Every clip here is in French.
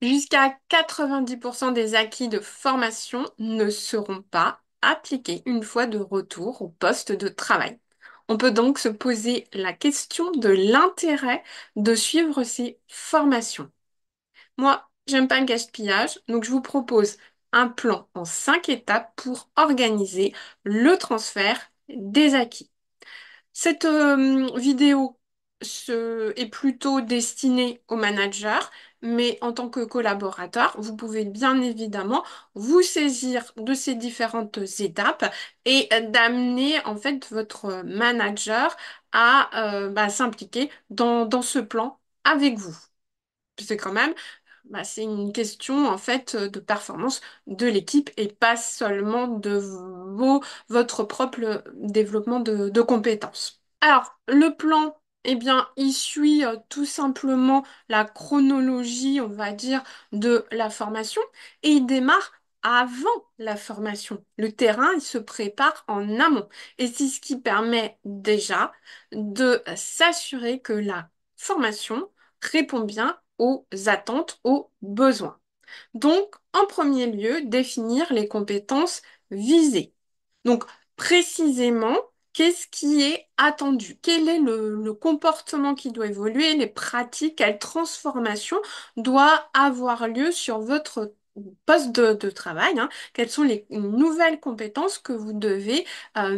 Jusqu'à 90% des acquis de formation ne seront pas appliqués une fois de retour au poste de travail. On peut donc se poser la question de l'intérêt de suivre ces formations. Moi, j'aime pas le gaspillage, donc je vous propose un plan en 5 étapes pour organiser le transfert des acquis. Cette vidéo est plutôt destinée aux managers, mais en tant que collaborateur, vous pouvez bien évidemment vous saisir de ces différentes étapes et d'amener en fait votre manager à s'impliquer dans ce plan avec vous. C'est quand même, c'est une question en fait de performance de l'équipe et pas seulement de votre propre développement de compétences. Alors, le plan, eh bien, il suit tout simplement la chronologie, on va dire, de la formation et il démarre avant la formation. Le terrain, il se prépare en amont et c'est ce qui permet déjà de s'assurer que la formation répond bien aux attentes, aux besoins. Donc, en premier lieu, définir les compétences visées. Donc, précisément, qu'est-ce qui est attendu? Quel est le comportement qui doit évoluer, les pratiques, quelle transformation doit avoir lieu sur votre poste de travail, hein? Quelles sont les nouvelles compétences que vous devez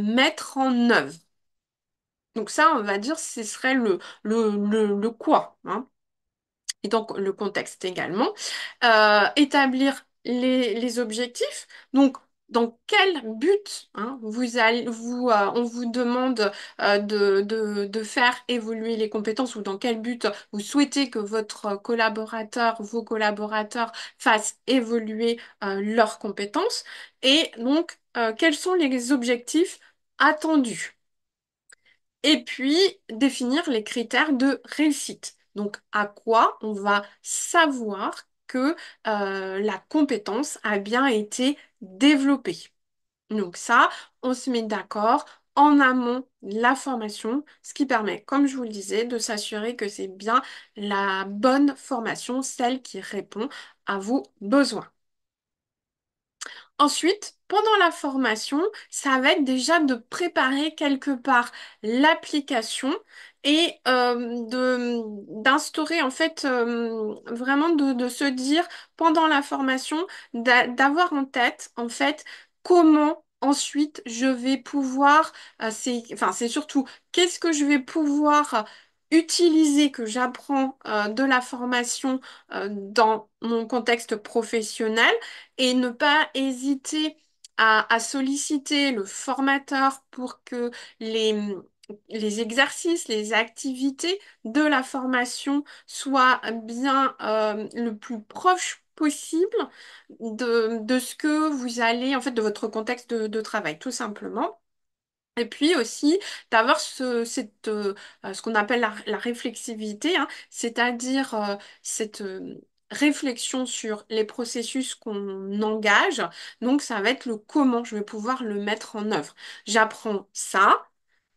mettre en œuvre? Donc ça, on va dire, ce serait le quoi, hein. Et donc le contexte également. Établir les objectifs. Donc, dans quel but hein, on vous demande de faire évoluer les compétences ou dans quel but vous souhaitez que votre collaborateur, vos collaborateurs fassent évoluer leurs compétences. Et donc, quels sont les objectifs attendus? Et puis, définir les critères de réussite. Donc, à quoi on va savoir que la compétence a bien été développée. Donc ça, on se met d'accord en amont de la formation, ce qui permet, comme je vous le disais, de s'assurer que c'est bien la bonne formation, celle qui répond à vos besoins. Ensuite, pendant la formation, ça va être déjà de préparer quelque part l'application et d'instaurer en fait vraiment de se dire pendant la formation d'avoir en tête en fait comment ensuite je vais pouvoir c'est surtout qu'est-ce que je vais pouvoir utiliser que j'apprends de la formation dans mon contexte professionnel et ne pas hésiter à solliciter le formateur pour que les, les exercices, les activités de la formation soient bien le plus proche possible de ce que vous allez, en fait, de votre contexte de travail, tout simplement. Et puis aussi d'avoir ce qu'on appelle la réflexivité, hein, c'est-à-dire cette réflexion sur les processus qu'on engage. Donc ça va être le comment je vais pouvoir le mettre en œuvre. J'apprends ça.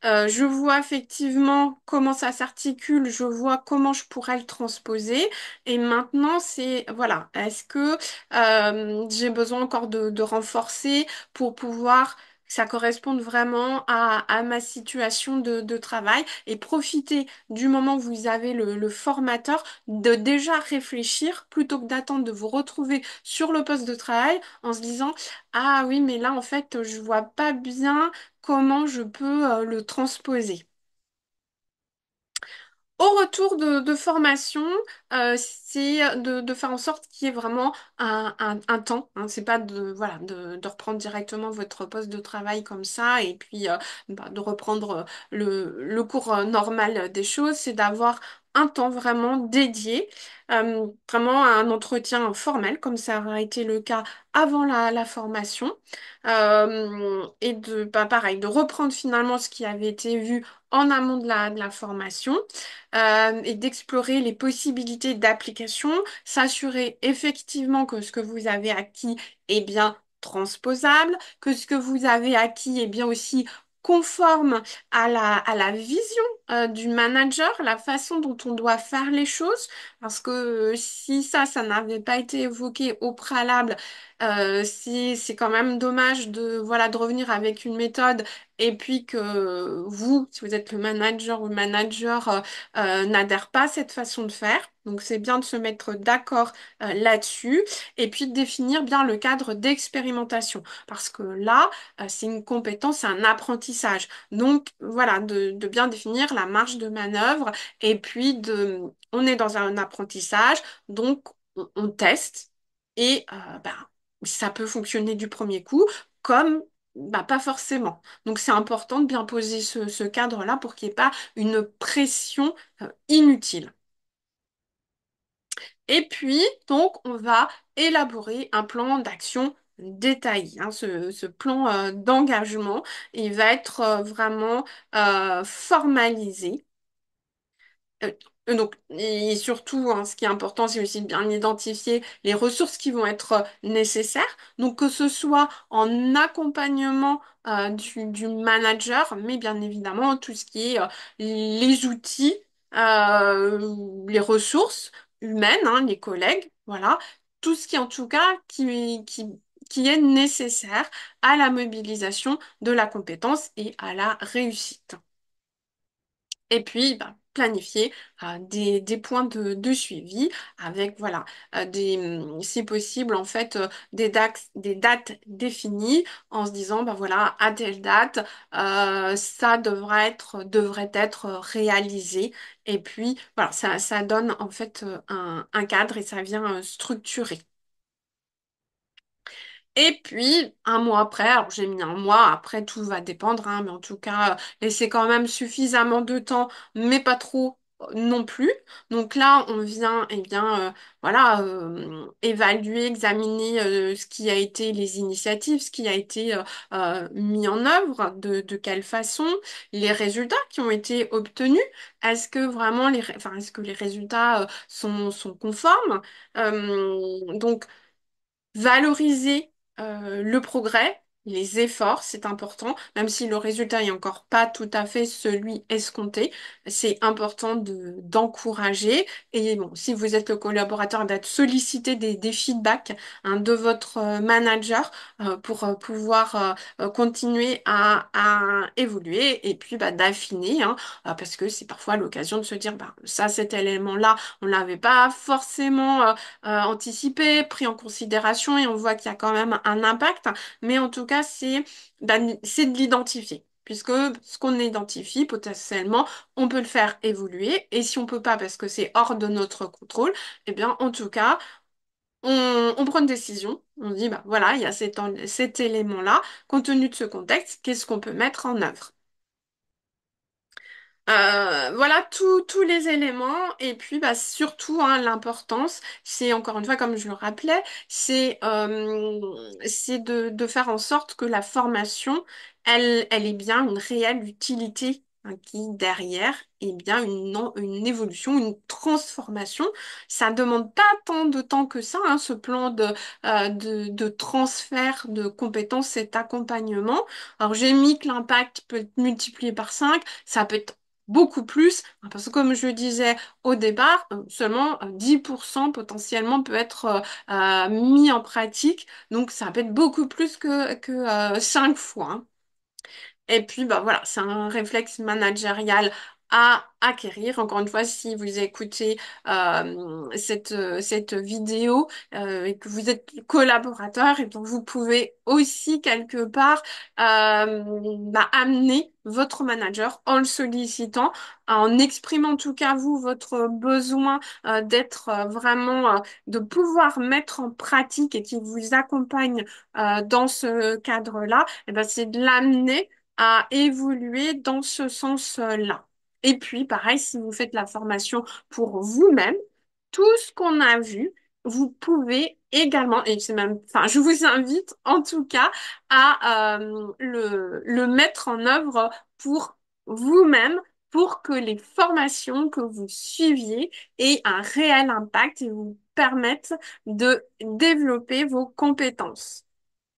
Je vois effectivement comment ça s'articule, je vois comment je pourrais le transposer. Et maintenant, c'est, voilà, est-ce que j'ai besoin encore de renforcer pour pouvoir que ça corresponde vraiment à ma situation de travail et profiter du moment où vous avez le formateur de déjà réfléchir plutôt que d'attendre de vous retrouver sur le poste de travail en se disant, ah oui, mais là, en fait, je vois pas bien comment je peux le transposer. Au retour de formation, c'est de faire en sorte qu'il y ait vraiment un temps, hein. C'est pas voilà, de reprendre directement votre poste de travail comme ça et puis de reprendre le cours normal des choses. C'est d'avoir un temps vraiment dédié, vraiment à un entretien formel, comme ça aura été le cas avant la formation. Et pareil, de reprendre finalement ce qui avait été vu en amont de la formation et d'explorer les possibilités d'application, s'assurer effectivement que ce que vous avez acquis est bien transposable, que ce que vous avez acquis est bien aussi conforme à la vision du manager, la façon dont on doit faire les choses, parce que si ça n'avait pas été évoqué au préalable, c'est quand même dommage de, voilà, de revenir avec une méthode et puis que vous, si vous êtes le manager ou le manager, n'adhère pas à cette façon de faire. Donc c'est bien de se mettre d'accord là-dessus et puis de définir bien le cadre d'expérimentation, parce que là, c'est une compétence, c'est un apprentissage. Donc voilà, de bien définir la marge de manœuvre et puis on est dans un apprentissage, donc on teste et ça peut fonctionner du premier coup comme pas forcément. Donc c'est important de bien poser ce cadre-là pour qu'il n'y ait pas une pression inutile. Et puis, donc, on va élaborer un plan d'action détaillé, hein. Ce plan d'engagement, il va être vraiment formalisé. Euh, donc, et surtout, hein, ce qui est important, c'est aussi de bien identifier les ressources qui vont être nécessaires. Donc, que ce soit en accompagnement du manager, mais bien évidemment, tout ce qui est les outils, les ressources humaines, hein, les collègues, voilà. Tout ce qui, en tout cas, qui est nécessaire à la mobilisation de la compétence et à la réussite. Et puis, planifier des points de suivi avec, voilà, si possible, en fait, des dates définies en se disant, voilà, à telle date, ça devrait être réalisé. Et puis, voilà, ça donne, en fait, un cadre et ça vient structurer. Et puis, un mois après, alors j'ai mis un mois, après tout va dépendre, hein, mais en tout cas, laisser quand même suffisamment de temps, mais pas trop non plus. Donc là, on vient, eh bien, voilà, évaluer, examiner ce qui a été les initiatives, ce qui a été mis en œuvre, de quelle façon, les résultats qui ont été obtenus. Est-ce que vraiment est-ce que les résultats sont conformes? Donc, valoriser le progrès, les efforts, c'est important, même si le résultat est encore pas tout à fait celui escompté, c'est important d'encourager. Et bon, si vous êtes le collaborateur, d'être sollicité des feedbacks hein, de votre manager pour pouvoir continuer à évoluer et puis d'affiner, hein, parce que c'est parfois l'occasion de se dire, ça, cet élément-là, on l'avait pas forcément anticipé, pris en considération et on voit qu'il y a quand même un impact. Mais en tout cas, c'est de l'identifier. Puisque ce qu'on identifie, potentiellement, on peut le faire évoluer. Et si on peut pas parce que c'est hors de notre contrôle, eh bien, en tout cas, on prend une décision. On dit, voilà, il y a cet élément-là. Compte tenu de ce contexte, qu'est-ce qu'on peut mettre en œuvre? Voilà tous les éléments et puis surtout hein, l'importance c'est encore une fois comme je le rappelais c'est de faire en sorte que la formation elle ait bien une réelle utilité hein, qui derrière est bien une évolution une transformation ça demande pas tant de temps que ça hein, ce plan de transfert de compétences cet accompagnement alors j'ai mis que l'impact peut être multiplié par 5 ça peut être beaucoup plus, hein, parce que comme je le disais au départ, seulement 10% potentiellement peut être mis en pratique, donc ça peut être beaucoup plus que 5 fois. Hein. Et puis, voilà, c'est un réflexe managérial à acquérir. Encore une fois, si vous écoutez cette vidéo et que vous êtes collaborateur, et donc vous pouvez aussi quelque part amener votre manager en le sollicitant, en exprimant en tout cas vous votre besoin d'être vraiment, de pouvoir mettre en pratique et qui vous accompagne dans ce cadre-là, et ben, c'est de l'amener à évoluer dans ce sens-là. Et puis, pareil, si vous faites la formation pour vous-même, tout ce qu'on a vu, vous pouvez également, et c'est même, enfin, je vous invite en tout cas à le mettre en œuvre pour vous-même, pour que les formations que vous suiviez aient un réel impact et vous permettent de développer vos compétences.